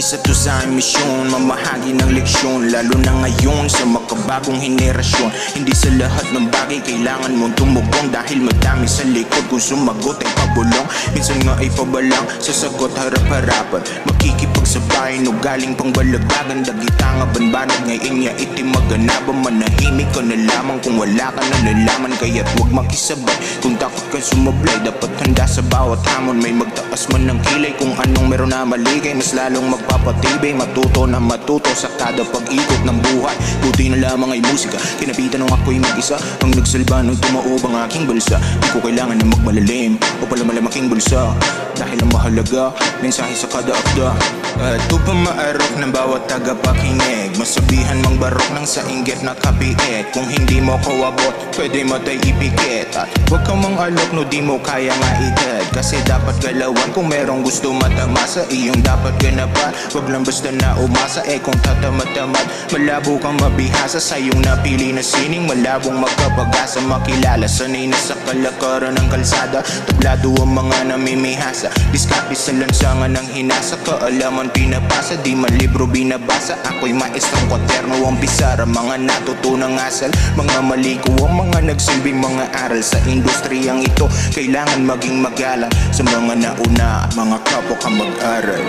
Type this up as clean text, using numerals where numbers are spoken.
Isa to sa aming misyon, mamahagi ng leksyon, lalo na ngayon sa makabagong henerasyon. Hindi sa lahat ng bagay kailangan mong tumugong, dahil madami sa likod kung sumagot ay pabulong. Minsan nga ay pabalang, sasagot harap-harapan, makikipagsabayin o galing pang balagbagan. Dagita nga banbanag, ngayon niya itim maganaban. Manahimik ka na lamang kung wala ka na nalaman, kaya't huwag makisabay kung takot ka sumablay. Dapat handa sa bawat hamon, may magtaas man ng kilay. Kung anong meron na mali kay mas lalong magpapatibay. Matuto na matuto sa kada pag-ikot ng buhay. Buti na lamang ay musika, kinapitan nung ako'y mag-isa, ang nagsalba nung tumaob ang aking balsa. Di ko kailangan na magmalalim o pala malamaking bulsa, dahil ang mahalaga, mensahe sa kada akda. At upang maarok ng bawat tagapakinig, masabihan mang barok ng sa inggit na kapiit. Kung hindi mo ko abot, pwede mo tayo ipikit. At huwag kang mang alok no di mo kaya nga itad, kasi dapat galawan kung merong gusto matamasa. Iyong dapat ganapan, wag lang basta na umasa. Kung tatamad-tamad, malabo kang mabihasa sa iyong napili na sining. Malabong magkapag-asa, makilala, sanay na sa kalakaran ng kalsada. Tablado ang mga namimihasa, diskarte sa lansangan ng hinasa. Kaalaman pinapasa, di man libro binabasa. Ako'y maestrong kwaterno ang bisara, mga natutunang asal, mga mali ko ang mga nagsilbing mga aral. Sa industriyang ito, kailangan maging magalang sa mga nauna, mga kapwa ka mag-aral.